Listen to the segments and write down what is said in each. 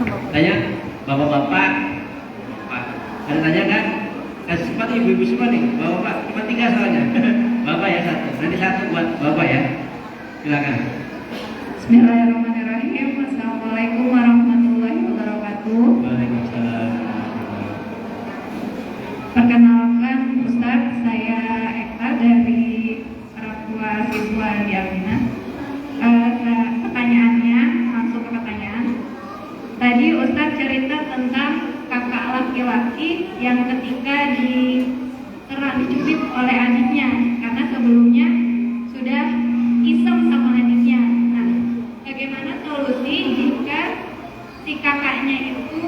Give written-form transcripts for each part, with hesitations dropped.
Tanya bapak-bapak, Pak. Ada tanya kan? Kasih sempat ibu-ibu semua nih, bapak-bapak. Cuma 3 soalnya. Bapak ya 1. Nanti 1 buat bapak ya. Silakan. Bismillahirrahmanirrahim. Assalamualaikum warahmatullahi wabarakatuh. Waalaikumsalam. Perkenalkan Ustadz, saya Eka dari orang tua siswa di Aminah. Pertanyaannya, langsung ke pertanyaan. Tadi Ustadz cerita tentang kakak laki-laki yang ketika dicubit oleh adiknya karena sebelumnya sudah iseng sama adiknya. Nah, bagaimana solusi jika si kakaknya itu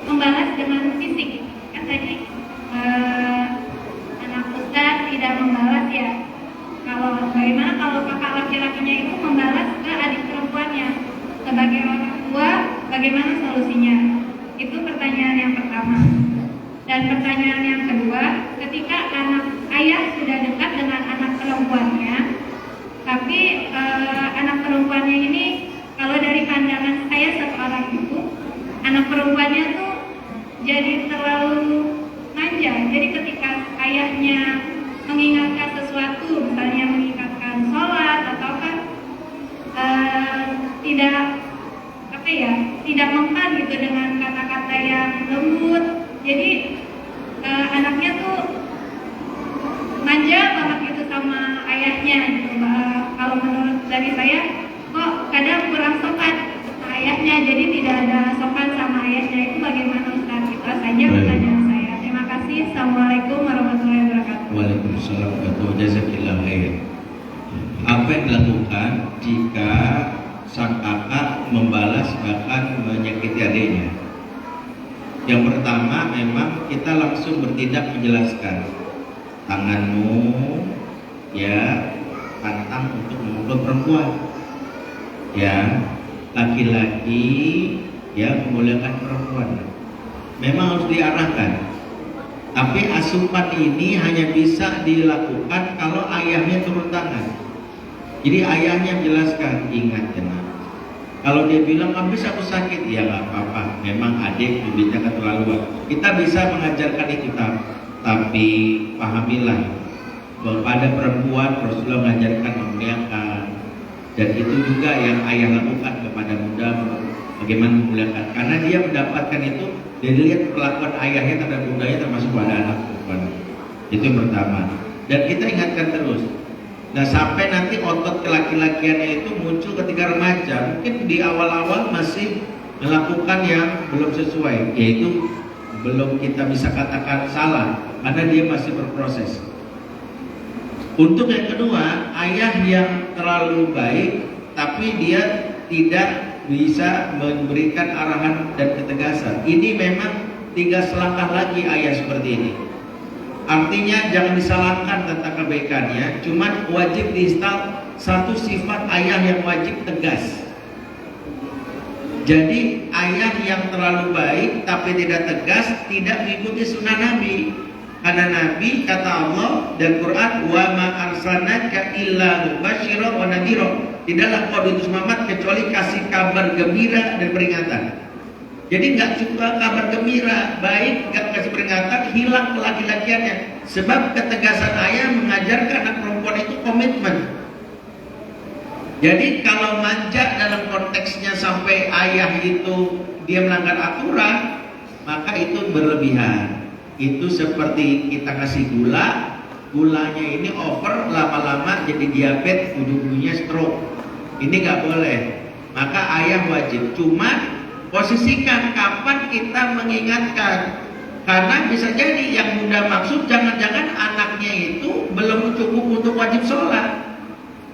membalas dengan fisik? Kan tadi anak Ustadz tidak membalas ya. Bagaimana kalau kakak laki-lakinya itu membalas ke adik perempuannya? Sebagai orang tua, bagaimana solusinya? Itu pertanyaan yang pertama. Dan pertanyaan yang kedua, ketika ayah sudah dekat dengan anak perempuannya, tapi anak perempuannya ini, kalau dari pandangan saya seorang ibu, anak perempuannya tuh jadi terlalu manja. Jadi ketika ayahnya mengingatkan sesuatu, misalnya mengingatkan sholat atau kan tidak mempan gitu dengan kata-kata yang lembut. Jadi anaknya tuh manja banget gitu sama ayahnya gitu. Kalau menurut dari saya, kok kadang kurang sopan sama ayahnya, jadi tidak ada sopan sama ayahnya. Itu bagaimana Ustaz? Itu saja pertanyaan saya. Terima kasih. Assalamualaikum warahmatullahi wabarakatuh. Waalaikumsalam warahmatullahi wabarakatuh. Jazakillah khair. Apa yang dilakukan jika sang kakak membalas bahkan menyakiti adiknya? Yang pertama, memang kita langsung bertindak menjelaskan, tanganmu ya pantang untuk memukul perempuan, ya laki-laki ya memuliakan perempuan. Memang harus diarahkan, tapi asupan ini hanya bisa dilakukan kalau ayahnya turun tangan. Jadi ayahnya menjelaskan, ingat tenang. Kalau dia bilang habis aku sakit, ya nggak apa-apa. Memang adik bibitnya keterlaluan. Kita bisa mengajarkan itu, tapi pahamilah bahwa pada perempuan Rasulullah mengajarkan memuliakan, dan itu juga yang ayah lakukan kepada budamu, bagaimana memuliakan. Karena dia mendapatkan itu dari lihat perlakuan ayahnya terhadap budanya, termasuk pada anak perempuan. Itu yang pertama. Dan kita ingatkan terus. Nah, sampai nanti otot kelaki-lakiannya itu muncul ketika remaja. Mungkin di awal-awal masih melakukan yang belum sesuai, yaitu belum kita bisa katakan salah, karena dia masih berproses. Untuk yang kedua, ayah yang terlalu baik tapi dia tidak bisa memberikan arahan dan ketegasan. Ini memang 3 selangkah lagi ayah seperti ini. Artinya jangan disalahkan tentang kebaikannya, cuman wajib diinstal satu sifat ayah yang wajib tegas. Jadi ayah yang terlalu baik tapi tidak tegas, tidak mengikuti sunnah Nabi. Karena Nabi kata Allah dan Quran, wa ma arsalnaka illa mubasysyiran wa nadhira. Tidaklah kau diutus Muhammad kecuali kasih kabar gembira dan peringatan. Jadi nggak cuma kabar gembira, baik, nggak kasih peringatan, hilang kelaki-lakiannya. Sebab ketegasan ayah mengajarkan anak perempuan itu komitmen. Jadi kalau manja dalam konteksnya sampai ayah itu dia melanggar aturan, maka itu berlebihan. Itu seperti kita kasih gulanya ini over, lama-lama jadi diabetes, ujung-ujungnya stroke. Ini nggak boleh. Maka ayah wajib. Cuma posisikan kapan kita mengingatkan, karena bisa jadi yang bunda maksud jangan-jangan anaknya itu belum cukup untuk wajib sholat.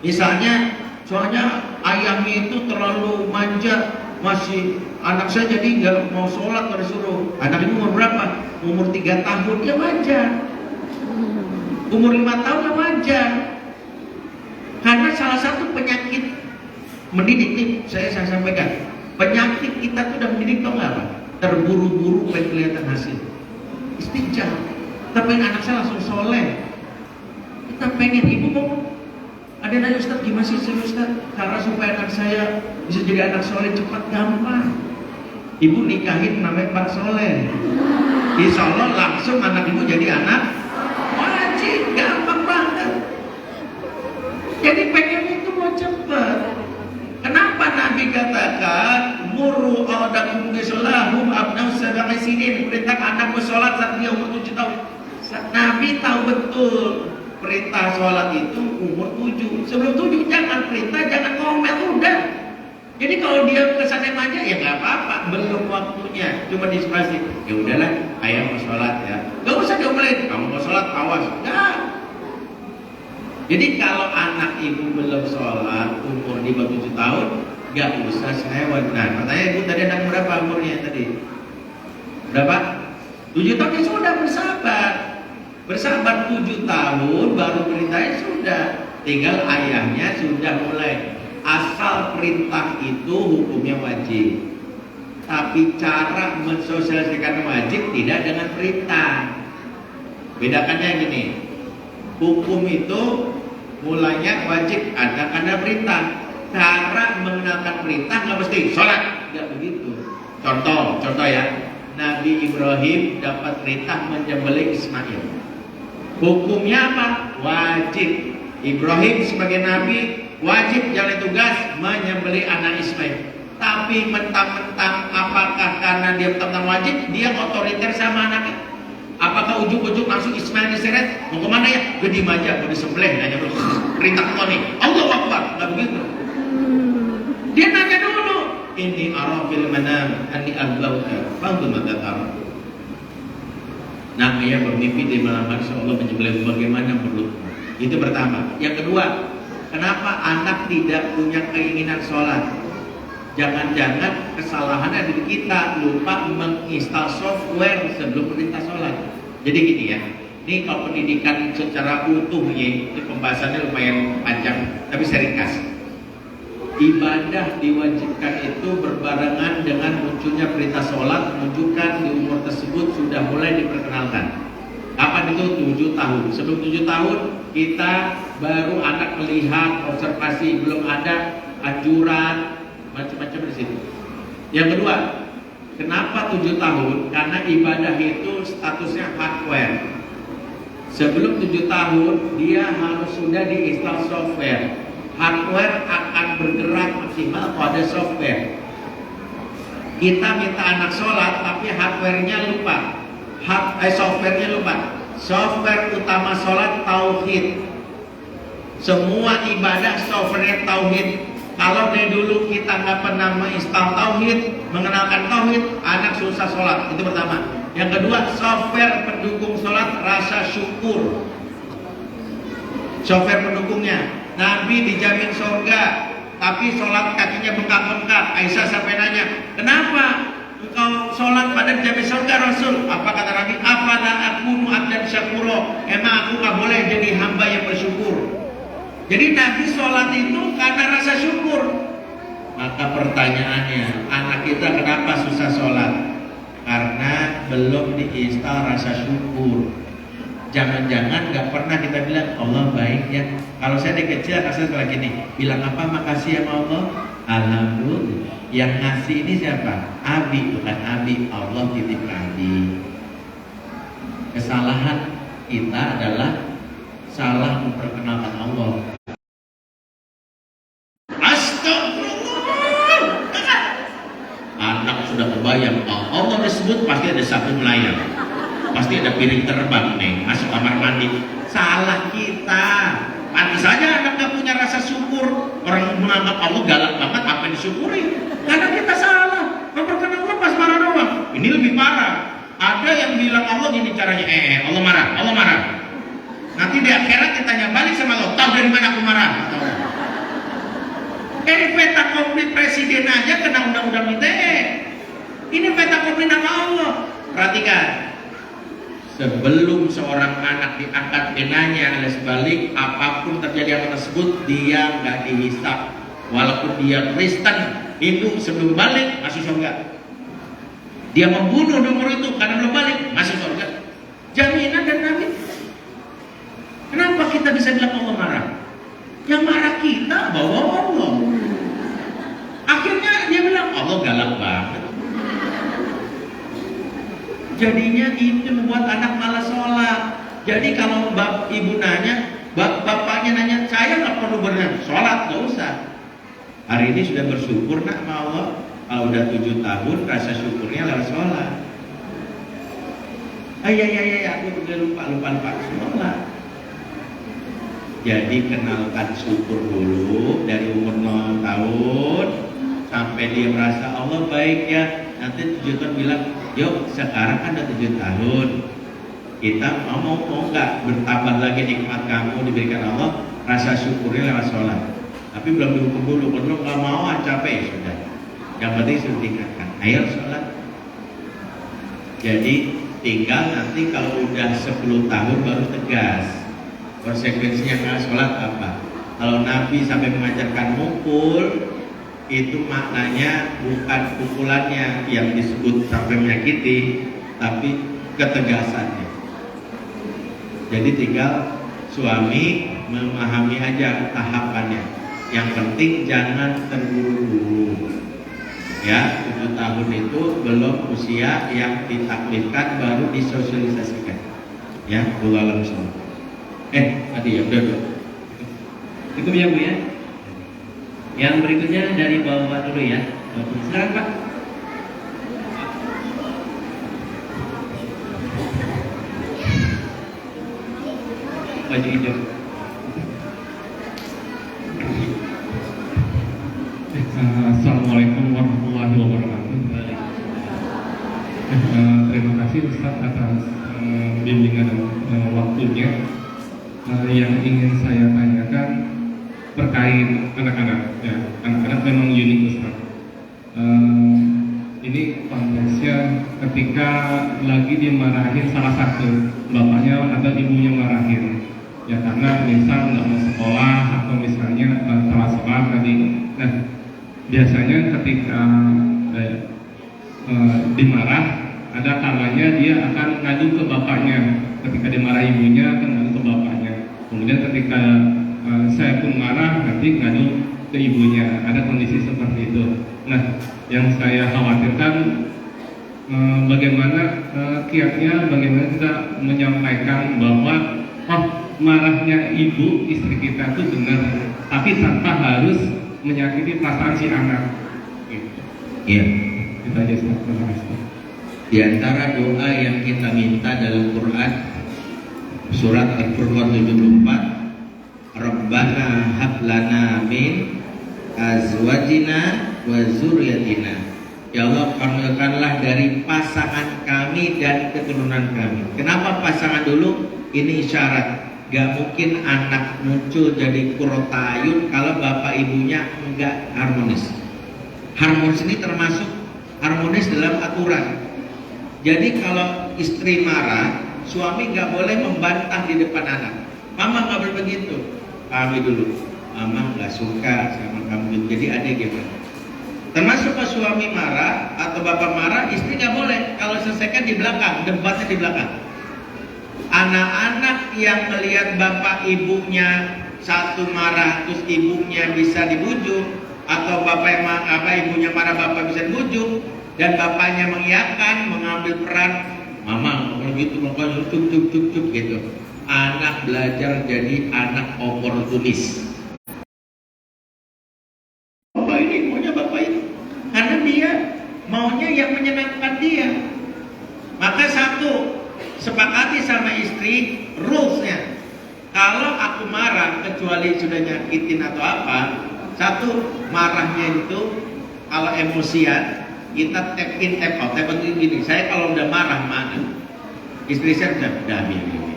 Misalnya, soalnya ayahnya itu terlalu manja, masih anak saya jadi nggak mau sholat kalau disuruh. Anak ini umur berapa? Umur 3 tahun dia wajar, umur 5 tahun dia wajar. Karena salah satu penyakit mendidik nih, saya sampaikan, penyakit kita tuh udah mendidik, tau gak apa? Terburu-buru pengen kelihatan hasil. Istijab. Kita pengen anak saya langsung soleh. Kita pengen, ibu mau ada nanya, Ustaz gimana sih Ustaz cara supaya anak saya bisa jadi anak soleh cepat? Gampang. Ibu nikahin namanya Pak Soleh. Insya Allah langsung anak ibu jadi anak wajib, gampang banget. Jadi pengen itu mau cepet. Kenapa Nabi katakan muru awdakum bisolahum abnau sab'i sinin, perintah anakmu sholat saat dia umur 7 tahun. Nabi tahu betul perintah sholat itu umur 7. Sebelum 7 jangan perintah, jangan ngomel, udah. Jadi kalau dia kesannya manja ya nggak apa-apa, belum waktunya, cuma dispasi. Ya udahlah, ayah mau sholat ya. Gak usah diomelin, kamu mau sholat awas. Nggak. Jadi kalau anak ibu belum sholat umur di bawah 7 tahun, nggak usah sehewan. Nah, katanya ibu tadi anak berapa umurnya tadi? Berapa? 7 tahun ya sudah bersabar. Bersabar 7 tahun baru perintahnya sudah. Tinggal ayahnya sudah mulai. Asal perintah itu hukumnya wajib, tapi cara mensosialisasikan wajib tidak dengan perintah. Bedakannya gini, hukum itu mulanya wajib ada karena perintah. Cara mengenalkan perintah nggak mesti sholat, nggak begitu. Contoh ya, Nabi Ibrahim dapat perintah menyembelih Ismail. Hukumnya apa? Wajib. Ibrahim sebagai nabi wajib jalan tugas menyembelih anak Ismail. Tapi mentang-mentang apakah karena dia mentang wajib dia otoriter sama anaknya? Apakah ujuk-ujuk langsung Ismail diseret? Mau kemana ya? Gede aja, mau disembelih. Nanya dulu, perintah Allah nih, Allahu Akbar. Nggak begitu. Dia nanya dulu, ini arafil manam anni arbauka fanzur mata tara. Nah, ia bermimpi di malam hari Allah menyembelih, bagaimana menurutmu? Itu pertama. Yang kedua, kenapa anak tidak punya keinginan sholat? Jangan-jangan kesalahan ada di kita, lupa menginstal software sebelum perintah sholat. Jadi gini ya, ini kalau pendidikan secara utuh ini pembahasannya lumayan panjang, tapi saya ringkas. Ibadah diwajibkan itu berbarengan dengan munculnya perintah sholat, menunjukkan di umur tersebut sudah mulai diperkenalkan. Kapan itu? 7 tahun. Sebelum 7 tahun kita baru anak melihat, observasi, belum ada anjuran macam-macam di situ. Yang kedua, kenapa 7 tahun? Karena ibadah itu statusnya hardware. Sebelum 7 tahun dia harus sudah diinstal software. Hardware akan bergerak maksimal pada software. Kita minta anak sholat tapi hardware-nya lupa. Software-nya lupa. Software utama sholat tauhid. Semua ibadah software tauhid. Kalau dari dulu kita nggak pernah menginstal tauhid, mengenalkan tauhid, anak susah sholat. Itu pertama. Yang kedua, software pendukung sholat rasa syukur. Software pendukungnya, Nabi dijamin surga, tapi sholat kakinya bengkak-bengkak. Aisyah sampai nanya, kenapa engkau sholat pada dijamin surga Rasul? Apa kata Nabi? Afala akunu abdan syakuro. Emang aku nggak boleh jadi hamba yang bersyukur? Jadi Nabi sholat itu karena rasa syukur. Maka pertanyaannya, anak kita kenapa susah sholat? Karena belum diinstal rasa syukur. Jangan-jangan nggak pernah kita bilang Allah baik ya. Kalau saya di kecil kasih sekolah gini, bilang apa? Makasih ya Allah. Alhamdulillah. Yang ngasih ini siapa? Abi, bukan Abi. Allah titip Abi. Kesalahan kita adalah salah memperkenalkan Allah. Astagfirullah. Anak sudah kebayang Allah disebut pasti ada satu melayang. Pasti ada piring terbang nih masuk kamar mandi. Salah kita. Pantas saja anak gak punya rasa syukur. Orang menganggap Allah galak banget, apa yang disyukuri? Karena kita salah memperkenalkan Allah pas marah doang. Ini lebih parah. Ada yang bilang Allah gini caranya, Allah marah, Allah marah. Nanti di akhirat ditanya balik sama Allah, tahu dari mana aku marah? Peta komplit presiden aja kena undang-undang ITE. Ini peta komplit nama Allah. Perhatikan. Sebelum seorang anak diangkat penanya alias balik, apapun terjadi hal tersebut dia nggak dihisap. Walaupun dia Kristen, Hindu, sebelum balik masuk surga. Dia membunuh nomor itu karena belum balik masuk surga. Jaminan dan Nabi. Kenapa kita bisa bilang Allah marah? Yang marah kita bawa Allah. Akhirnya dia bilang Allah galak banget. Jadinya itu membuat anak malas sholat. Jadi kalau ibu nanya, bapaknya nanya, saya nggak perlu sholat, nggak usah. Hari ini sudah bersyukur nak sama Allah. Kalau udah 7 tahun, rasa syukurnya lewat sholat. Iya, aku udah lupa sholat. Jadi kenalkan syukur dulu dari umur 0 tahun sampai dia merasa Allah baik ya. Nanti 7 tahun bilang, yuk sekarang kan udah 7 tahun, kita mau nggak bertambah lagi nikmat kamu diberikan Allah, rasa syukurnya lewat sholat. Tapi belum dihukum dulu, kalau nggak mau capek ya sudah. Yang penting sudah tingkatkan, ayo sholat. Jadi tinggal nanti kalau udah 10 tahun baru tegas konsekuensinya nggak sholat apa. Kalau Nabi sampai mengajarkan mukul, itu maknanya bukan pukulannya yang disebut sampai menyakiti, tapi ketegasannya. Jadi tinggal suami memahami aja tahapannya. Yang penting jangan terburu-buru. Ya, 7 tahun itu belum usia yang ditaklifkan, baru disosialisasikan. Ya, Allah langsung. Tadi ya udah. Cukup ya Bu ya. Yang berikutnya dari Bapak dulu ya. Silakan Pak. Baju hijau. Assalamualaikum warahmatullahi wabarakatuh. Terima kasih Ustaz atas bimbingan dan waktunya. Yang ingin saya tanyakan terkait anak-anak, ya, anak-anak memang unik Ustaz. Ini konteksnya ketika lagi dimarahin salah satu, bapaknya atau ibunya marahin, ya karena misal nggak mau sekolah atau misalnya telat sekolah tadi. Nah, biasanya ketika dimarah, ada kalanya dia akan ngadu ke bapaknya. Ketika dimarah ibunya akan ngadu ke bapaknya. Kemudian ketika saya pun marah, nanti ngadu ke ibunya. Ada kondisi seperti itu. Nah, yang saya khawatirkan bagaimana kiatnya, bagaimana kita menyampaikan bahwa marahnya ibu istri kita itu benar, tapi tanpa harus menyakiti perasaan si anak. Iya. Kita aja terima kasih. Di antara doa yang kita minta dalam Quran, surat Al-Furqan 74, Rabbana hablana min azwajina wa zurriyatina. Ya Allah, kamilkanlah dari pasangan kami dan keturunan kami. Kenapa pasangan dulu? Ini isyarat. Gak mungkin anak muncul jadi kurotayun kalau bapak ibunya enggak harmonis. Harmonis ini termasuk harmonis dalam aturan. Jadi kalau istri marah, suami nggak boleh membantah di depan anak. Mama nggak boleh begitu. Pahami dulu. Mama nggak suka sama kamu. Jadi ada gimana? Termasuk kalau suami marah atau bapak marah, istri nggak boleh. Kalau selesaikan di belakang, debatnya di belakang. Anak-anak yang melihat bapak ibunya satu marah, terus ibunya bisa dibujuk, atau ibunya marah, bapak bisa dibujuk, dan bapaknya mengiyakan, mengambil peran, mama kalau gitu, makanya cuk gitu. Anak belajar jadi anak oportunis. Bapak ini maunya bapak ini, karena dia maunya yang menyenangkan dia. Maka satu, sepakati sama istri rulesnya. Kalau aku marah kecuali sudah nyakitin atau apa, satu, marahnya itu kalau emosian kita tap in tap out. Tap out gini, saya kalau udah marah istri saya udah bilang.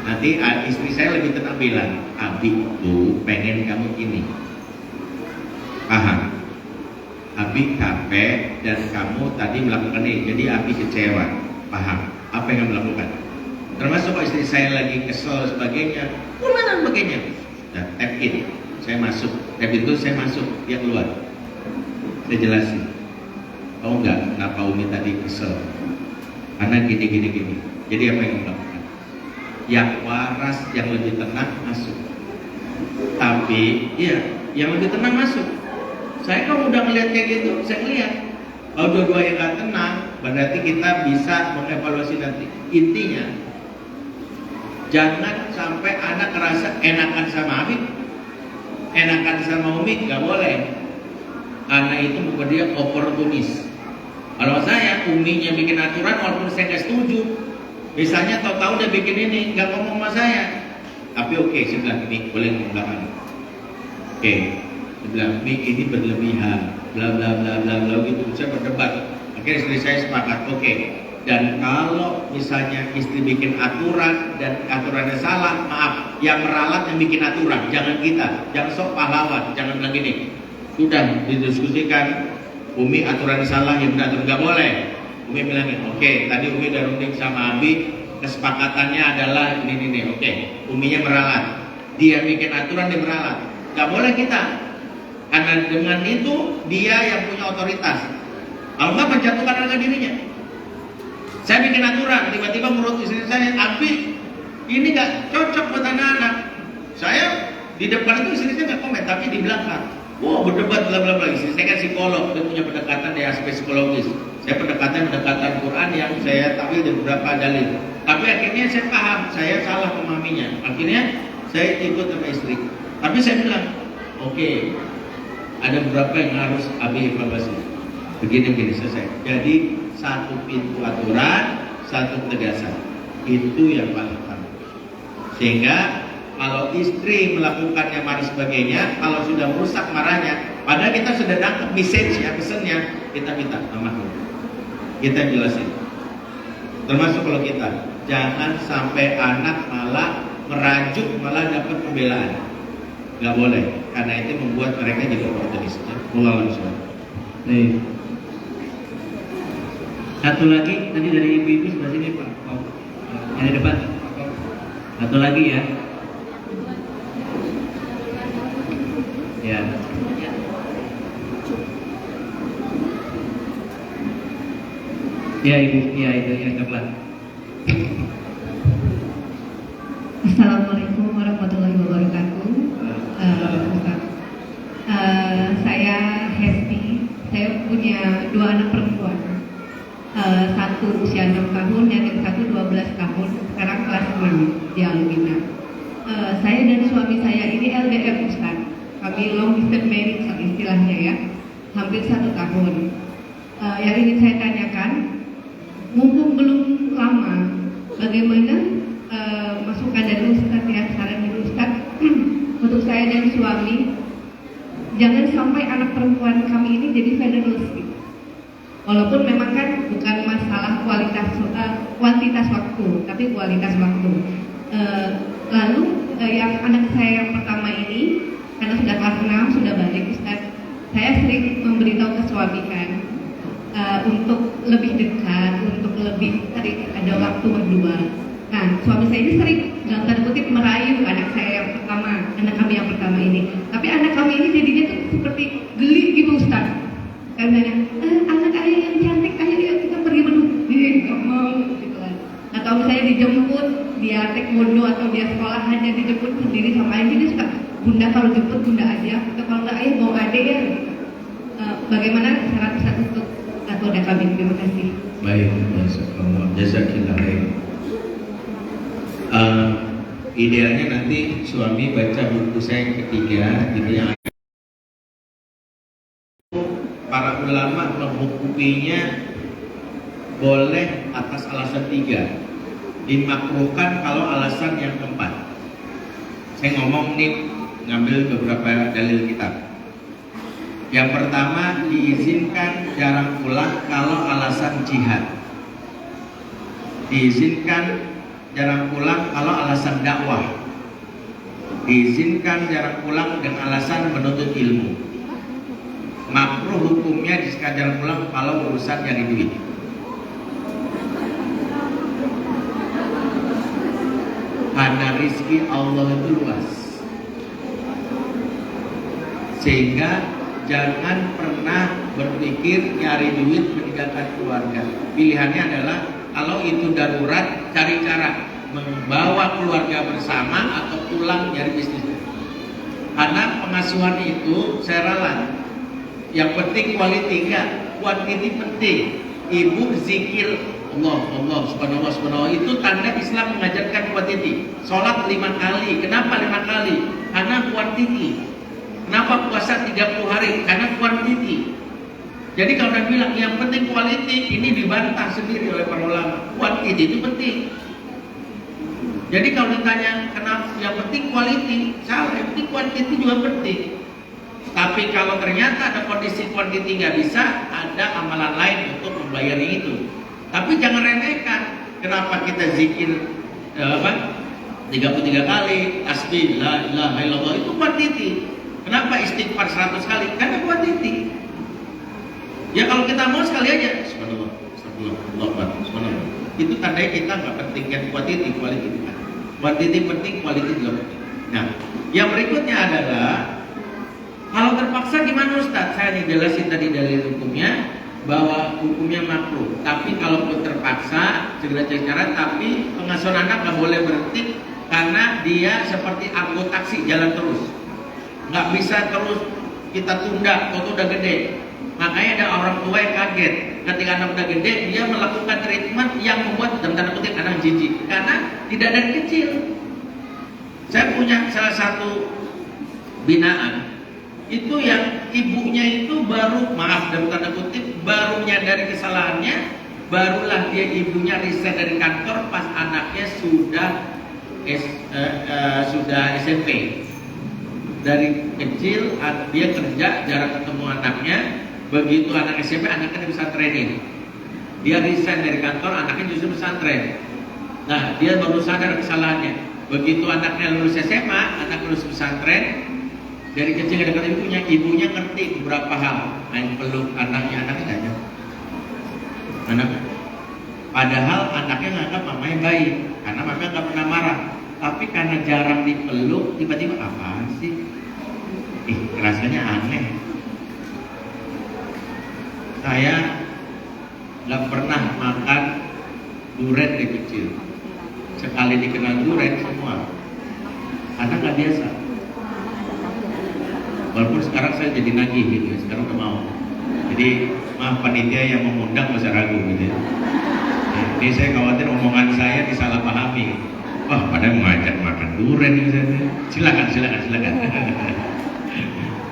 Nanti istri saya lebih tenang bilang, Abi itu pengen kamu ini. Paham? Abi capek dan kamu tadi melakukan ini, jadi Abi kecewa. Paham? Apa yang kamu lakukan? Termasuk kalau istri saya lagi kesel sebagainya, mana sebagainya. Dan tap in, saya masuk. Tap itu saya masuk, dia keluar. Saya jelasin. Tahu nggak kenapa Umi tadi kesel? Karena gini. Jadi apa yang kamu lakukan? Yang waras, yang lebih tenang masuk. Tapi, iya, yang lebih tenang masuk. Saya kalau udah ngeliat kayak gitu, saya ngeliat. Kalau dua-dua yang nggak tenang, berarti kita bisa mengevaluasi nanti. Intinya, jangan sampai anak ngerasa enakan sama Abi, enakan sama Umi, nggak boleh. Karena itu bukan dia oportunis. Kalau saya, Uminya bikin aturan walaupun saya nggak setuju. Misalnya tahu-tahu dia bikin ini, nggak ngomong sama saya. Tapi oke, saya bilang ini boleh ngomong belakang. Oke, saya bilang ini berlebihan, bla bla bla bla bla gitu. Saya berdebat. Akhirnya istri saya sepakat, oke. Dan kalau misalnya istri bikin aturan dan aturannya salah, maaf, yang meralat yang bikin aturan, jangan kita, jangan sok pahlawan, jangan bilang gini. Sudah didiskusikan, Umi aturan salah, yang benar nggak boleh. Umi bilangin, oke, tadi Umi udah runding sama Abi, kesepakatannya adalah ini, oke. Uminya meralat, dia bikin aturan, dia meralat, nggak boleh kita, karena dengan itu dia yang punya otoritas. Kalau nggak menjatuhkan harga dirinya. Saya bikin aturan, tiba-tiba menurut istri saya, Abi, ini nggak cocok buat anak-anak. Saya di depan itu istri saya nggak komen, tapi di belakang, wow, berdebat bla bla bla. Istri saya kan psikolog, dia punya pendekatan di aspek psikologis. Saya pendekatan Quran yang saya tampil di beberapa dalil. Tapi akhirnya saya paham, saya salah memahaminya. Akhirnya saya ikut sama istri. Tapi saya bilang, oke, ada beberapa yang harus Abi evaluasi. Begini selesai. Jadi satu pintu aturan, satu penegasan. Itu yang paling utama. Sehingga kalau istri melakukannya marah sebagainya, kalau sudah merusak marahnya, padahal kita sudah dapat message ya, pesannya, kita minta maaf. Kita jelasin. Termasuk kalau kita, jangan sampai anak malah merajuk, malah dapat pembelaan. Gak boleh, karena itu membuat mereka jadi oportunis. Mulai langsung. Nih. Satu lagi tadi dari ibu-ibu sebelah sini Pak. Oh, yang di depan. Satu lagi ya. Ya. Ya ibu, ya itu yang coklat. Assalamualaikum warahmatullahi wabarakatuh. Saya Hesti. Saya punya 2 anak perempuan. Satu usia 6 tahun dan yang satu 12 tahun. Sekarang kelas 6 di Alumina. Saya dan suami saya ini LDR Ustaz. Kami long distance marriage istilahnya ya. Hampir 1 tahun. Yang ingin saya tanyakan, mumpung belum lama, bagaimana masukan dari Ustaz ya, saran dari Ustaz untuk saya dan suami, jangan sampai anak perempuan kami ini jadi fatherless gitu. Walaupun memang kan bukan masalah kuantitas waktu, tapi kualitas waktu. Lalu yang anak saya yang pertama ini, karena sudah kelas 6, sudah balik Ustaz, saya sering memberitahu ke suami kan, untuk lebih dekat, untuk lebih sering ada waktu berdua. Nah, suami saya ini sering dalam tanda kutip merayu anak saya yang pertama, anak kami yang pertama ini. Tapi anak kami ini jadinya tuh seperti geli gitu Ustaz. Karena anak ayah yang cantik, ayo kita pergi berdua, dia nggak mau gitu kan. Atau misalnya dijemput, dia taekwondo atau dia sekolahannya dijemput sendiri sama ayah, dia suka, bunda kalau jemput bunda aja, atau kalau nggak ayah bawa adek ya. Gitu. Bagaimana syarat Ustaz untuk ada kami? Terima kasih. Baik, jazakillah khair. Idealnya nanti suami baca buku saya yang ketiga, gitu ya. Para ulama menghukuminya boleh atas alasan 3, dimakruhkan kalau alasan yang keempat. Saya ngomong nih, ngambil beberapa dalil kitab. Yang pertama, diizinkan jarang pulang kalau alasan jihad. Diizinkan jarang pulang kalau alasan dakwah. Diizinkan jarang pulang dengan alasan menuntut ilmu. Makruh hukumnya diizinkan jarang pulang kalau urusan nyari duit. Karena rizki Allah itu luas, sehingga jangan pernah berpikir nyari duit meninggalkan keluarga. Pilihannya adalah kalau itu darurat, cari cara membawa keluarga bersama atau pulang nyari bisnis. Karena pengasuhan itu saya ralat. Yang penting quality, enggak, quantity penting. ibu zikir Allah, Allah, subhanallah, subhanallah, itu tanda Islam mengajarkan kuantiti. Sholat 5 kali. Kenapa 5 kali? Karena kuantiti. Kenapa puasa 30 hari? Karena kuantiti. Jadi kalau dia bilang yang penting quality, ini dibantah sendiri oleh para ulama. Quantity itu penting. Jadi kalau ditanya kenapa yang penting quality, salah. Yang penting quantity juga penting. Tapi kalau ternyata ada kondisi quantity nggak bisa, ada amalan lain untuk membayarnya itu. Tapi jangan remehkan. Kenapa kita zikir 33 kali, tasbih la ilaha illallah, itu quantity. Kenapa istighfar 100 kali? Karena quantity. Ya kalau kita mau sekali aja, subhanallah, subhanallah, subhanallah. Itu tandanya kita nggak pentingkan quantity, quality bukan. Quantity penting, quality juga penting. Nah, yang berikutnya adalah kalau terpaksa gimana Ustaz? Saya jelasin tadi dalil hukumnya bahwa hukumnya makruh. Tapi kalaupun terpaksa segera cari cara. Tapi pengasuhan anak nggak boleh berhenti karena dia seperti angkot taksi jalan terus. Nggak bisa terus kita tunda, kalau udah gede. Makanya ada orang tua yang kaget ketika anak udah gede, dia melakukan treatment yang membuat dalam tanda kutip anak jijik karena tidak dari kecil. Saya punya salah satu binaan itu yang ibunya itu baru, maaf dalam tanda kutip, baru menyadari kesalahannya, barulah dia ibunya resign dari kantor pas anaknya sudah SMP. Dari kecil dia kerja, jarang ketemu anaknya. Begitu anak SMP, anaknya bisa training. Dia resign dari kantor, anaknya justru pesantren. Nah, dia baru sadar kesalahannya. Begitu anaknya lulus SMA, anak lulus pesantren, dari kecil ada kata ibunya ngerti beberapa hal. Main peluk anaknya aja. Padahal anaknya nganggap mamanya baik, karena mamanya nggak pernah marah. Tapi karena jarang dipeluk, tiba-tiba apa sih? Rasanya aneh. Saya nggak pernah makan durian dari kecil. Sekali dikenal durian semua, karena nggak biasa. Walaupun sekarang saya jadi nagih gitu, sekarang udah mau. Jadi maaf panitia yang mengundang masa ragu gitu. Ini saya khawatir omongan saya disalahpahami. Wah, pada mengajak makan durian misalnya. Silakan.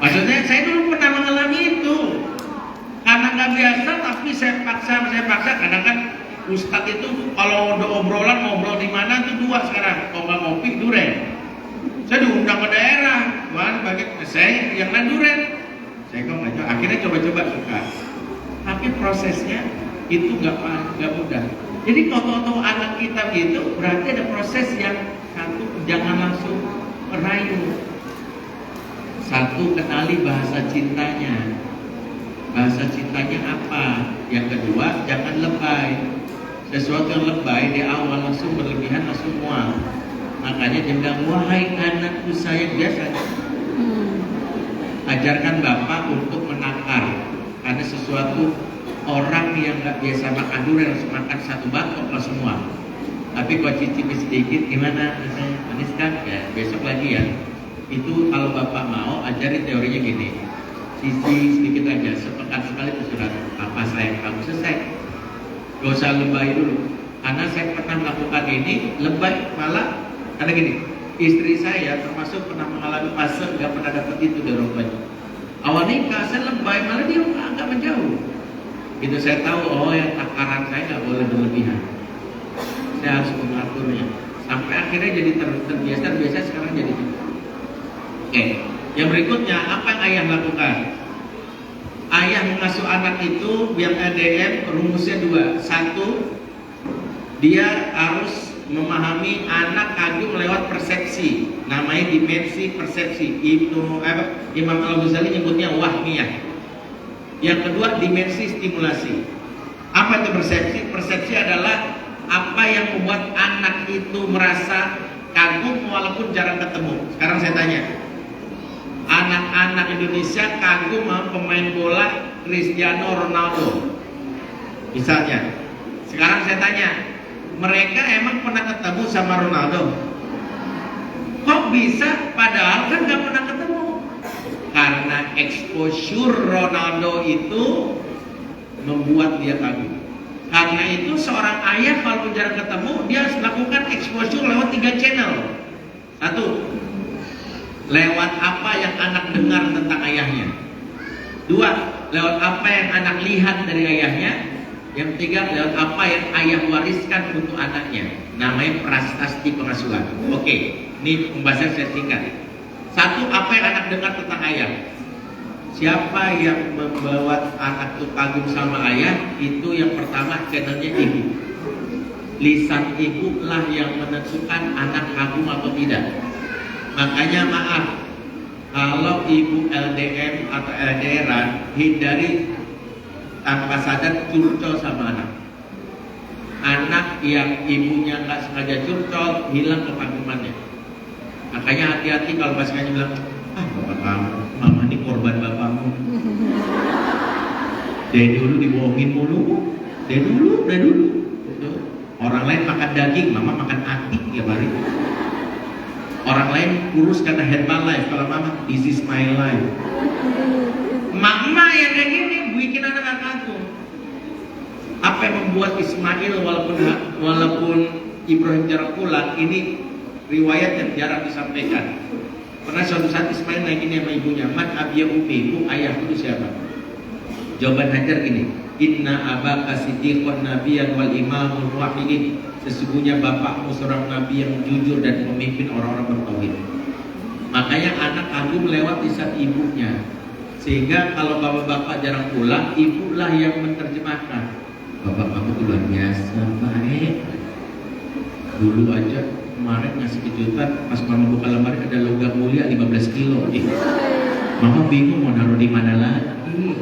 Maksudnya saya dulu pernah mengalami itu. Karena nggak biasa, tapi saya paksa. Karena kan Ustadz itu kalau udah obrolan ngobrol di mana tuh 2 sekarang. Kalau nggak ngopi durian. Saya diundang ke daerah, saya yang lain durian. Saya kok nggak coba. Akhirnya coba-coba suka. Tapi prosesnya itu nggak mudah. Jadi kalau tahu anak kita gitu, berarti ada proses yang satu, jangan langsung merayu. Satu, kenali bahasa cintanya. Bahasa cintanya apa? Yang kedua, jangan lebay. Sesuatu yang lebay di awal langsung berlebihan langsung mual. Makanya dia bilang, wahai anakku sayang, biasa. Ajarkan bapak untuk menakar. Karena sesuatu orang yang nggak biasa makan durian harus makan 1 batok lah semua. Tapi kalau cicipi sedikit gimana? Rasanya manis kan? Ya besok lagi ya. Itu kalau bapak mau ajarin teorinya gini. Sisi sedikit aja, sepekan sekali itu sudah apa sayang kamu selesai. Gak usah lebay dulu. Karena saya pernah melakukan ini lebay malah karena gini. Istri saya termasuk pernah mengalami fase nggak pernah dapat itu dari orang tuanya. Awal nikah saya lebay malah dia agak menjauh. Itu saya tahu, oh yang takaran saya nggak boleh berlebihan. Saya harus mengaturnya. Sampai akhirnya jadi terbiasa sekarang jadi gitu. Oke, yang berikutnya apa yang ayah lakukan? Ayah mengasuh anak itu yang ADM rumusnya 2. 1, dia harus memahami anak kagum lewat persepsi. Namanya dimensi persepsi. Imam Al-Ghazali nyebutnya wahmiyah. Yang kedua, dimensi stimulasi. Apa itu persepsi? Persepsi adalah apa yang membuat anak itu merasa kagum walaupun jarang ketemu. Sekarang saya tanya, anak-anak Indonesia kagum sama pemain bola Cristiano Ronaldo misalnya. Sekarang saya tanya, mereka emang pernah ketemu sama Ronaldo? Kok bisa? Padahal kan gak pernah ketemu. Karena exposure Ronaldo itu membuat dia kagum. Karena itu seorang ayah kalau jarang ketemu, dia harus melakukan exposure lewat 3 channel. 1, lewat apa yang anak dengar tentang ayahnya. 2, lewat apa yang anak lihat dari ayahnya. Yang 3, lewat apa yang ayah wariskan untuk anaknya. Namanya prasasti pengasuhan. Oke, ini pembahasan saya singkat. 1, apa yang anak dengar tentang ayah. Siapa yang membawa anak itu kagum sama ayah, itu yang pertama channelnya ibu. Lisan ibu lah yang menentukan anak kagum atau tidak. Makanya maaf, kalau ibu LDM atau LDRan, hindari tanpa sadar curcol sama anak. Anak yang ibunya nggak sengaja curcol, hilang kekagumannya. Makanya hati-hati kalau pasangannya bilang, bapak kamu, mama ini korban bapakmu. Dari dulu dibohongin mulu, dari dulu. Orang lain makan daging, mama makan hati tiap hari. Orang lain kurus karena Herbalife, kalau mama, this is my life. Mama yang kayak gini bikin anak kagum. Apa yang membuat Ismail walaupun Ibrahim jarang pulang, ini riwayat yang jarang disampaikan. Pernah suatu saat Ismail naik ini sama ibunya, man abiya umi, ibu ayahku itu siapa? Jawaban Hajar gini, inna abaka siddiqun nabiyyan wal imamul muwahhidin. Sesungguhnya bapakmu seorang nabi yang jujur dan pemimpin orang-orang bertauhid. Makanya anak kagum lewat lisan ibunya. Sehingga kalau bapak jarang pulang, ibulah yang menerjemahkan. Bapak kamu tuh luar biasa, baik. Dulu aja kemarin ngasih kejutan, pas mama buka lemari ada logam mulia 15 kilo. Mama bingung mau naruh di mana lagi.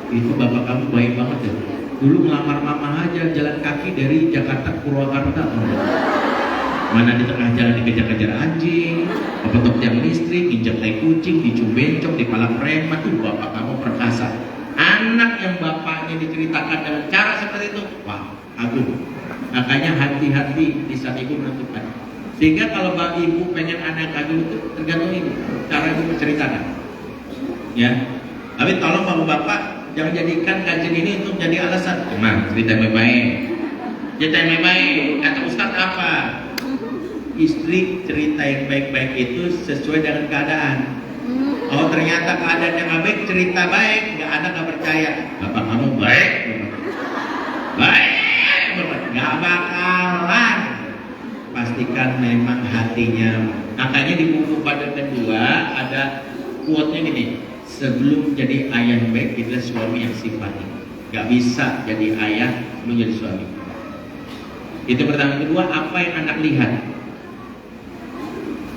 Itu bapak kamu baik banget ya. Dulu ngelamar mama aja jalan kaki dari Jakarta ke Purwakarta. Mana di tengah jalan dikejar-kejar anjing, kepetok tiang listrik, injak tai kucing, dicubencok, dipalak preman. Tuh bapak kamu perkasa. Anak yang bapaknya diceritakan dengan cara seperti itu, wah, agung. Makanya hati-hati lisan ibu menentukan. Sehingga kalau bang ibu pengen anak kagum itu tergantung ini cara ibu menceritakan. Ya, tapi tolong bapak jangan jadikan kajian ini untuk jadi alasan. Nah, cerita yang baik-baik. Cerita yang baik-baik. Kata Ustaz apa? Istri cerita yang baik-baik itu sesuai dengan keadaan. Oh ternyata keadaan yang baik, cerita baik, nggak ada nggak percaya. Bapak kamu baik, nggak bakalan. Pastikan memang hatinya. Makanya di buku pada kedua ada quote-nya gini. Sebelum jadi ayah yang baik, kita suami yang simpati. Gak bisa jadi ayah sebelum jadi suami. Itu pertama. Kedua, apa yang anak lihat.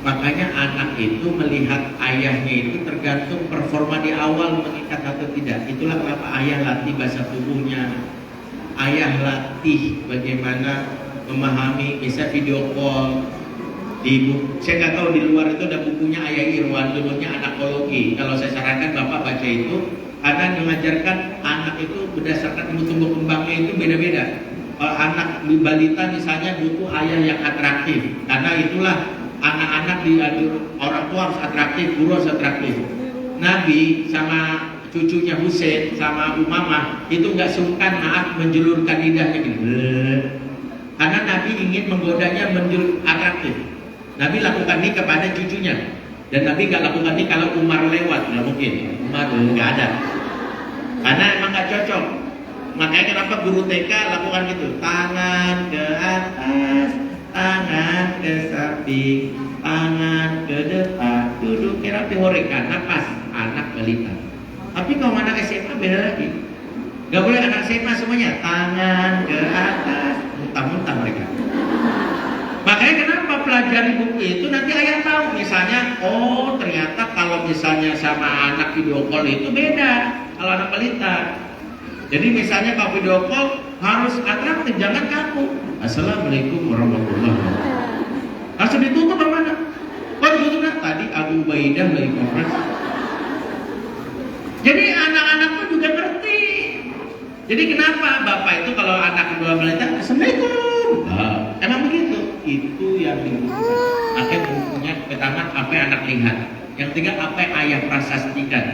Makanya anak itu melihat ayahnya itu tergantung performa di awal mengikat atau tidak. Itulah kenapa ayah latih bahasa tubuhnya. Ayah latih bagaimana memahami, bisa video call. Saya nggak tahu di luar itu ada bukunya Ayah Irwan, judulnya Anakologi. Kalau saya sarankan bapak baca itu, karena mengajarkan anak itu berdasarkan tumbuh kembangnya itu beda-beda. Kalau anak di balita misalnya butuh ayah yang atraktif, karena itulah anak-anak diatur orang tua harus atraktif, guru harus atraktif. Nabi sama cucunya Husain sama Umamah itu nggak sungkan menjulurkan lidahnya gitu. Karena Nabi ingin menggodanya atraktif. Nabi lakukan ini kepada cucunya, dan Nabi nggak lakukan ini kalau Umar lewat, nggak mungkin. Umar nggak ada, karena emang nggak cocok. Makanya kenapa guru TK lakukan gitu, tangan ke atas, tangan ke samping, tangan ke depan, duduk kira teori karena pas anak balita. Tapi kalau anak SMA beda lagi, nggak boleh anak SMA semuanya tangan ke atas, muntah-muntah mereka. Makanya kenapa pelajari buku itu nanti ayah tahu. Misalnya, oh ternyata kalau misalnya sama anak video call itu beda kalau anak balita. Jadi misalnya kalau video call harus atraktif, jangan kaku. Assalamualaikum warahmatullahi wabarakatuh. Harus ditutup apa mana? Kok ditutup kan? Tadi Abu Ubaidah lagi konferensi. Jadi anak-anak pun juga ngerti. Jadi kenapa bapak itu kalau anak kedua balita, Assalamualaikum. Emang begitu. Itu yang dibutuhkan. Makanya bukunya pertama apa yang anak lihat. Yang ketiga apa yang ayah prasastikan.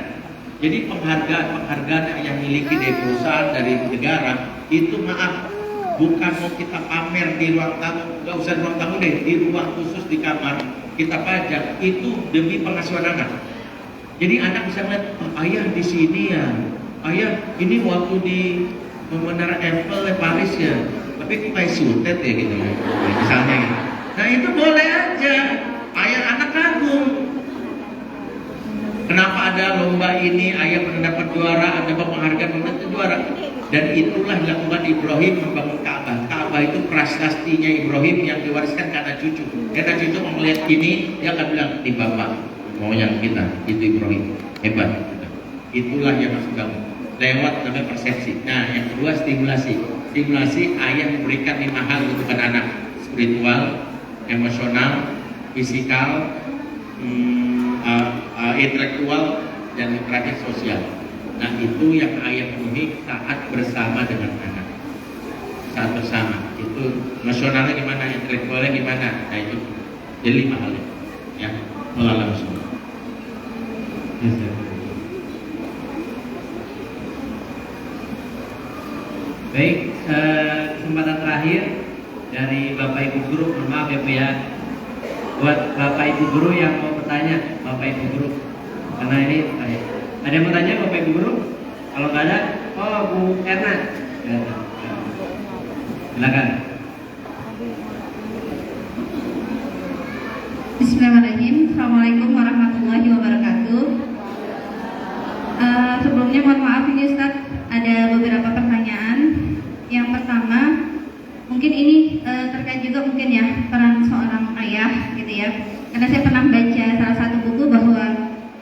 Jadi penghargaan yang miliki dari perusahaan, dari negara itu maaf, bukan mau kita pamer di ruang tamu, nggak usah di ruang tamu deh, di ruang khusus di kamar kita pajak, itu demi pengasuhan anak. Jadi anak bisa melihat, oh, ayah di sini ya, ayah ini waktu di Menara Eiffel Paris ya, tapi kok kayak sutet ya gitu ya, misalnya gitu. Nah itu boleh aja, ayah anak kagum. Kenapa ada lomba ini, ayah mendapat juara, ada penghargaan mendapat juara. Dan itulah dilakukan Ibrahim membangun Ka'bah. Ka'bah itu prasastinya Ibrahim yang diwariskan karena cucu. Karena cucu mau melihat ini, dia akan bilang, di bapak, maunya kita, itu Ibrahim, hebat. Itulah yang masuk kamu. Lewat namanya persepsi. Nah, yang kedua stimulasi. Stimulasi ayah memberikan 5 hal untuk anak: spiritual, emosional, fisikal, intelektual, dan terakhir sosial. Nah itu yang ayah penuhi saat bersama dengan anak. Saat bersama itu emosionalnya gimana, intelektualnya gimana. Nah itu jadi 5 hal ya. Melalui semua. Baik, kesempatan terakhir dari Bapak Ibu Guru, mohon maaf ya Bu ya, buat Bapak Ibu Guru yang mau bertanya, Bapak Ibu Guru, karena ini ada yang mau tanya Bapak Ibu Guru? Kalau nggak ada, oh Bu Erna, silakan. Bismillahirrahmanirrahim. Assalamualaikum warahmatullahi wabarakatuh. Sebelumnya mohon maaf ini Ustadz, ada beberapa pertanyaan. Yang pertama, mungkin ini terkait juga mungkin ya peran seorang ayah gitu ya. Karena saya pernah baca salah satu buku bahwa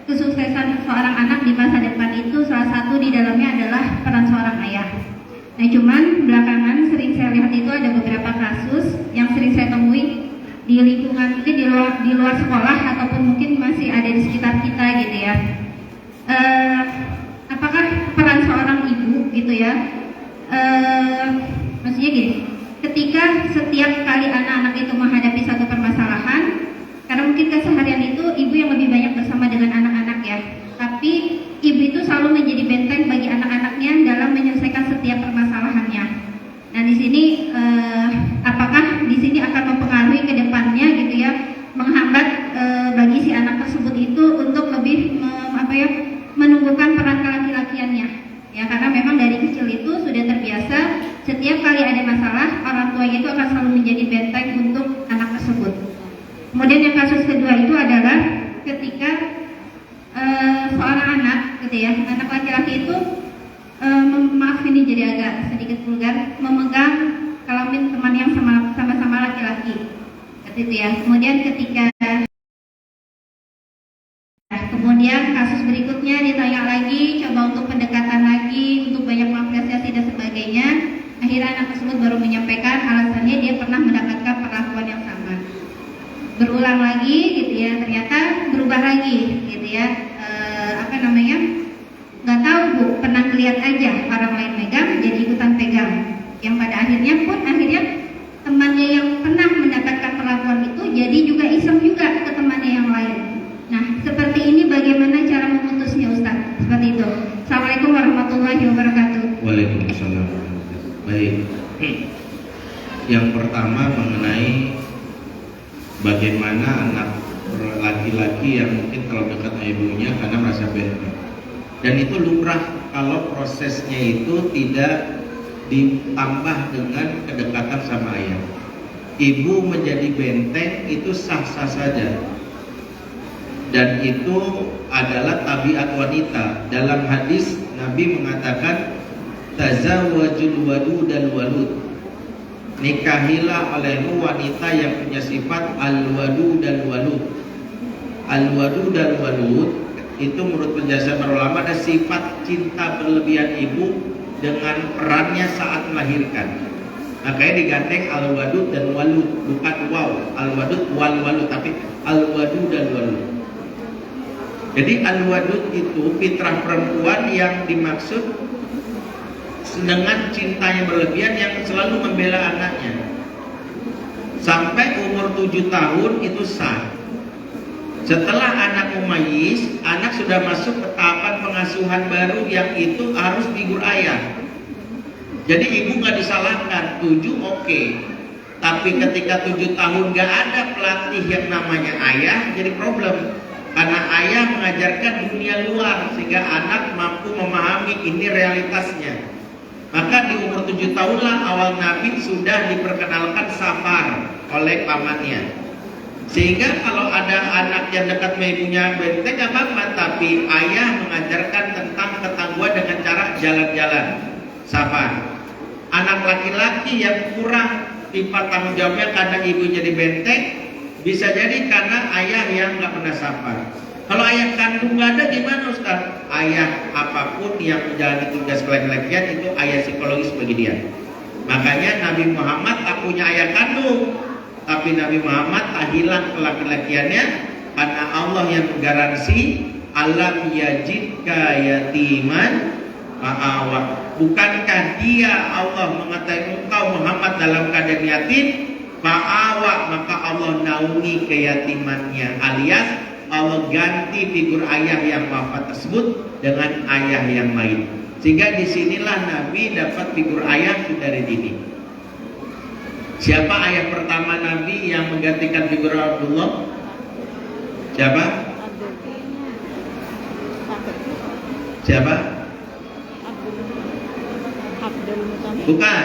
kesuksesan seorang anak di masa depan itu salah satu di dalamnya adalah peran seorang ayah. Nah cuman belakangan sering saya lihat itu ada beberapa kasus yang sering saya temui di lingkungan mungkin di luar sekolah ataupun mungkin masih ada di sekitar kita gitu ya. Apakah peran seorang ibu gitu ya? Maksudnya gini, ketika setiap kali anak-anak itu menghadapi satu permasalahan, karena mungkin keseharian itu ibu yang lebih banyak bersama dengan anak-anak ya, tapi ibu itu selalu menjadi benteng bagi anak-anaknya dalam menyelesaikan setiap permasalahannya. Nah di sini apakah di sini akan mempengaruhi ke depannya gitu ya, menghambat bagi si anak tersebut itu untuk lebih menumbuhkan peran kelaki-lakiannya ya, karena memang dari kecil itu sudah terbiasa setiap kali ada masalah orang tua itu akan selalu menjadi benteng untuk anak tersebut. Kemudian yang kasus kedua itu adalah ketika seorang anak gitu ya, anak laki-laki itu maaf ini jadi agak sedikit vulgar, memegang kelamin teman yang sama-sama laki-laki seperti itu ya. Kemudian kasus berikutnya ditanya lagi, coba untuk pendekatan lagi, untuk banyak mengapresiasi dan sebagainya. Akhirnya anak tersebut baru menyampaikan alasannya dia pernah mendapatkan perlakuan yang sama. Berulang lagi gitu ya, ternyata berubah lagi gitu ya. Nggak tahu Bu, pernah lihat aja orang lain megang jadi ikutan pegang. Yang pada akhirnya temannya yang pernah mendapatkan perlakuan itu jadi juga iseng juga ke temannya yang lain. Nah, seperti ini bagaimana cara memutusnya Ustaz? Seperti itu. Assalamualaikum warahmatullahi wabarakatuh. Waalaikumsalam. Baik. Yang pertama mengenai bagaimana anak laki-laki yang mungkin terlalu dekat dengan ibunya karena merasa benteng. Dan itu lumrah kalau prosesnya itu tidak ditambah dengan kedekatan sama ayah. Ibu menjadi benteng itu sah-sah saja. Dan itu adalah tabiat wanita. Dalam hadis Nabi mengatakan tazawwajul wadud dan walud. Nikahilah olehmu wanita yang punya sifat al-wadud dan walud. Al-wadud dan walud itu menurut penjelasan para ulama ada sifat cinta berlebihan ibu dengan perannya saat melahirkan. Makanya digandeng al-wadud dan walud, bukan waw. Al-wadud wal-walud, tapi al-wadud dan walud. Jadi al-wadud itu fitrah perempuan yang dimaksud dengan cintanya berlebihan yang selalu membela anaknya. Sampai umur 7 tahun itu sah. Setelah anak mumayyiz, anak sudah masuk ke tahapan pengasuhan baru yang itu harus figur ayah. Jadi ibu nggak disalahkan, 7 oke. Tapi ketika 7 tahun nggak ada pelatih yang namanya ayah, jadi problem. Karena ayah mengajarkan dunia luar sehingga anak mampu memahami ini realitasnya. Maka di umur 7 tahunlah awal Nabi sudah diperkenalkan safar oleh pamannya. Sehingga kalau ada anak yang dekat sama ibunya benteng gak apa-apa, tapi ayah mengajarkan tentang ketangguhan dengan cara jalan-jalan safar. Anak laki-laki yang kurang tipe tanggung jawabnya karena ibunya di benteng, bisa jadi karena ayah yang gak pernah safar. Kalau ayah kandung gak ada gimana Ustaz? Ayah apapun yang menjalani tugas laki-lakian itu ayah psikologis bagi dia. Makanya Nabi Muhammad tak punya ayah kandung, tapi Nabi Muhammad tak hilang kelaki-lakiannya karena Allah yang menggaransi alam yajidka yatiman fa'awa. Bukankah dia Allah mengatakan engkau Muhammad dalam keadaan yatim, fa'awa, maka Allah naungi keyatimannya, alias Allah ganti figur ayah yang wafat tersebut dengan ayah yang lain. Sehingga disinilah Nabi dapat figur ayah dari dini. Siapa ayah pertama Nabi yang menggantikan figur Abdullah? Siapa? Siapa? Bukan.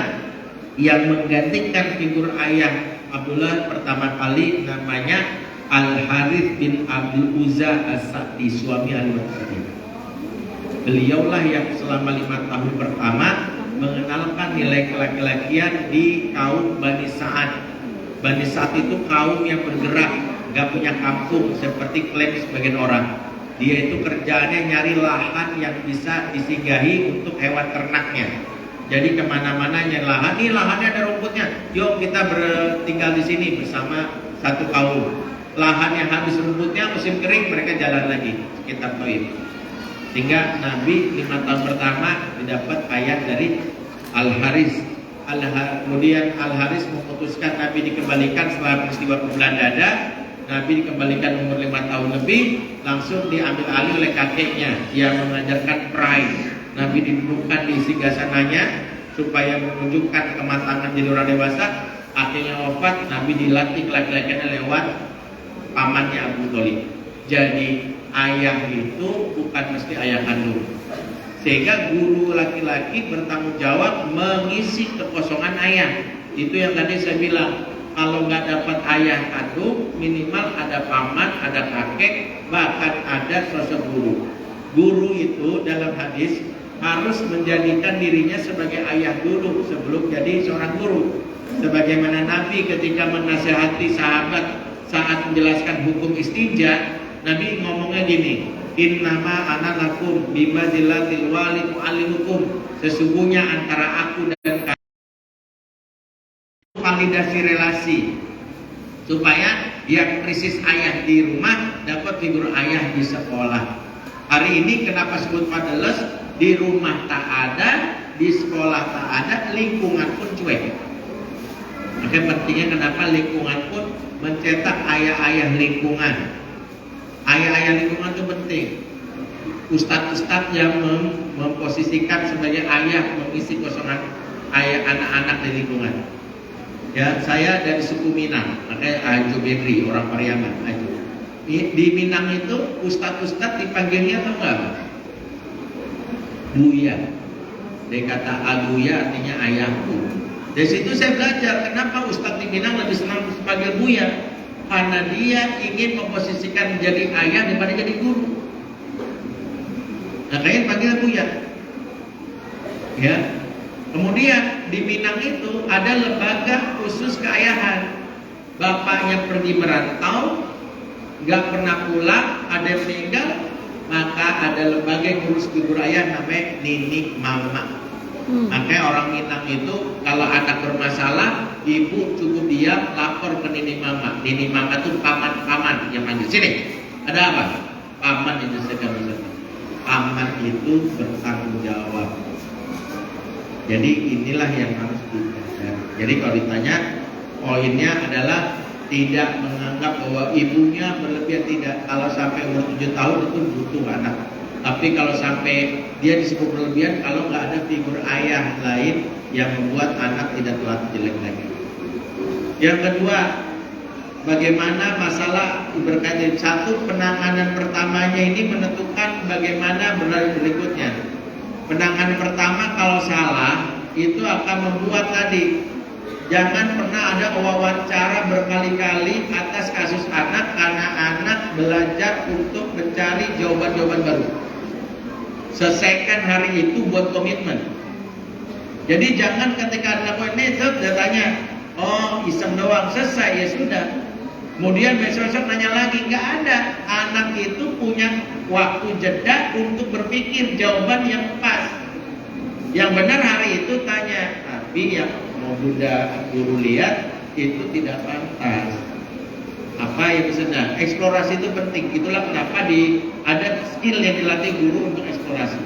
Yang menggantikan figur ayah Abdullah pertama kali namanya Al-Harith bin Abdul Uzza As-Sa'di, suami Al-Mu'tasim. Beliaulah yang selama 5 tahun pertama mengenalkan nilai kelaki-lakian di kaum Bani Sa'ad. Bani Sa'ad itu kaum yang bergerak, gak punya kampung seperti klaim sebagian orang. Dia itu kerjaannya nyari lahan yang bisa disinggahi untuk hewan ternaknya. Jadi kemana-mana nyari lahan, ini lahannya ada rumputnya, yuk kita tinggal di sini bersama satu kaum. Lahan yang habis rumputnya, musim kering mereka jalan lagi sekitar Taif. Sehingga Nabi 5 tahun pertama didapat ayah dari Al-Haris. Kemudian Al-Haris memutuskan Nabi dikembalikan setelah peristiwa kebelan dada. Nabi dikembalikan umur 5 tahun lebih, langsung diambil alih oleh kakeknya yang mengajarkan perai. Nabi didudukkan di singgasananya supaya menunjukkan kematangan jadi orang dewasa. Akhirnya wafat, Nabi dilatih laki-lakinya lewat pamannya Abu Thalib. Jadi ayah itu bukan mesti ayah kandung. Sehingga guru laki-laki bertanggung jawab mengisi kekosongan ayah. Itu yang tadi saya bilang, kalau nggak dapat ayah kandung, minimal ada paman, ada kakek, bahkan ada sosok guru. Guru itu dalam hadis harus menjadikan dirinya sebagai ayah dulu sebelum jadi seorang guru. Sebagaimana Nabi ketika menasihati sahabat saat menjelaskan hukum istinja, Nabi ngomongnya gini, innama ana lakum bimazilatil wali muallimukum. Sesungguhnya antara aku dan kalian validasi relasi supaya yang krisis ayah di rumah dapat figur ayah di sekolah. Hari ini kenapa sebut padales? Di rumah tak ada, di sekolah tak ada, lingkungan pun cuek. Makanya pentingnya kenapa lingkungan pun mencetak ayah-ayah lingkungan. Ayah-ayah lingkungan itu penting. Ustadz-ustadz yang memposisikan sebagai ayah mengisi kosongan ayah anak-anak di lingkungan. Ya, saya dari suku Minang, makanya Ajo Bedri, orang Pariaman. Ajo. Di Minang itu ustadz-ustadz dipanggilnya tahu nggak? Buya. Dia kata Abuya artinya ayahku. Dari situ saya belajar kenapa ustadz di Minang lebih senang dipanggil Buya. Karena dia ingin memposisikan menjadi ayah daripada jadi guru. Makanya panggil Buya. Ya. Kemudian di Minang itu ada lembaga khusus keayahan. Bapaknya pergi merantau, nggak pernah pulang, ada yang meninggal, maka ada lembaga yang ngurus figur ayah namanya Nini Mama. Makanya orang Minang itu kalau anak bermasalah, ibu cukup diam lapor ke Nini Mama. Nini Mama itu paman-paman yang manggil, sini, ada apa? Paman itu sedang. Paman itu bertanggung jawab. Jadi inilah yang harus dipelajari. Jadi kalau ditanya, poinnya adalah tidak menganggap bahwa ibunya berlebihan, tidak. Kalau sampai umur 7 tahun itu butuh anak. Tapi kalau sampai dia disebut berlebihan kalau nggak ada figur ayah lain yang membuat anak tidak terlatih jelek lagi. Yang kedua, bagaimana masalah berkaitan satu, penanganan pertamanya ini menentukan bagaimana berikutnya. Penanganan pertama kalau salah itu akan membuat tadi jangan pernah ada wawancara berkali-kali atas kasus anak karena anak belajar untuk mencari jawaban-jawaban baru. Selesaikan hari itu buat komitmen. Jadi jangan ketika dilakukan itu datanya, oh iseng doang, selesai ya sudah. Kemudian besok-besok nanya lagi, nggak ada. Anak itu punya waktu jeda untuk berpikir jawaban yang pas. Yang benar hari itu tanya, tapi yang mau guru lihat itu tidak pantas. Apa yang bisa eksplorasi itu penting. Itulah kenapa ada skill yang dilatih guru untuk eksplorasi.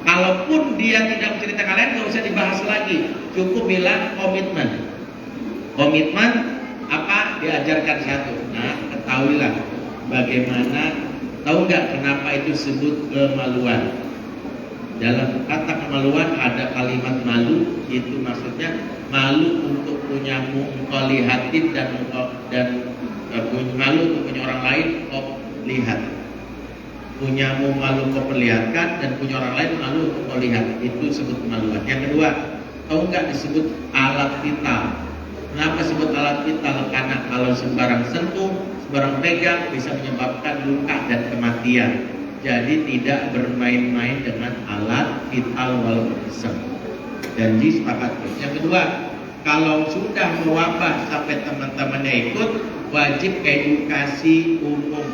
Kalaupun dia tidak menceritakan kalian, nggak usah dibahas lagi. Cukup bilang komitmen. Komitmen apa diajarkan satu. Nah, ketahuilah bagaimana. Tahu nggak kenapa itu disebut kemaluan? Dalam kata kemaluan ada kalimat malu, itu maksudnya malu untuk punyamu engkau lihatin dan malu untuk punya orang lain kau lihat. Punyamu malu kau perlihatkan dan punya orang lain malu untuk kau lihat. Itu disebut kemaluan. Yang kedua, tahu nggak disebut alat vital? Kenapa disebut alat vital? Karena kalau sembarang sentuh, sembarang pegang bisa menyebabkan luka dan kematian. Jadi tidak bermain-main dengan alat vital walaupun iseng. Janji sepakat. Yang kedua, kalau sudah mewabah sampai teman-temannya ikut, wajib edukasi umum.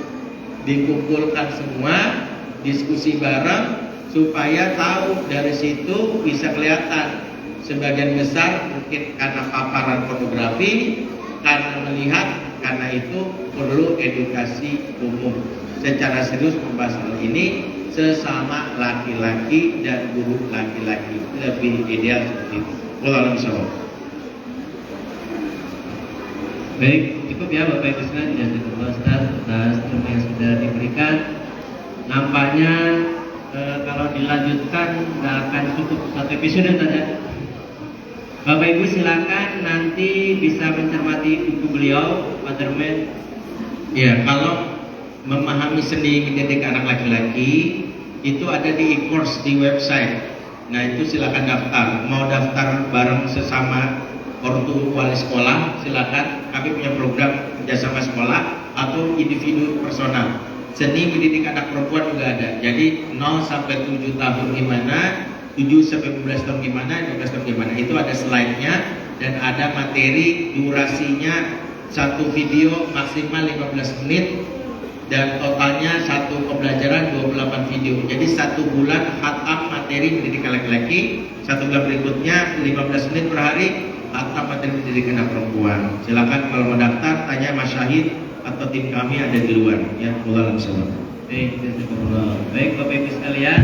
Dikumpulkan semua, diskusi bareng supaya tahu. Dari situ bisa kelihatan. Sebagian besar mungkin karena paparan pornografi, karena melihat, karena itu perlu edukasi umum. Secara serius membahas hal ini sesama laki-laki dan guru laki-laki lebih ideal seperti itu. Wallahu a'lam. Baik, cukup ya Bapak Ibu sekalian, jazakallahu Ustaz atas ilmu yang sudah diberikan. Nampaknya kalau dilanjutkan nggak akan cukup satu episode saja. Bapak Ibu silakan nanti bisa mencermati buku beliau, Fatherman. Ya, kalau memahami seni mendidik anak laki-laki itu ada di e-course di website. Nah itu silakan daftar. Mau daftar bareng sesama ortu wali sekolah silakan. Kami punya program kerjasama sekolah atau individu personal. Seni mendidik anak perempuan juga ada. Jadi 0 sampai 7 tahun gimana, 7 sampai 15 tahun gimana, 15 tahun gimana. Itu ada slide-nya dan ada materi durasinya satu video maksimal 15 menit. Dan totalnya satu pembelajaran 28 video. Jadi 1 bulan khatam materi pendidikan laki-laki, 1 bulan berikutnya 15 menit per hari khatam materi pendidikan anak perempuan. Silakan kalau mau daftar tanya Mas Syahid atau tim kami ada di luar. Ya, wallahu a'lam. Baik, Bapak Ibu sekalian,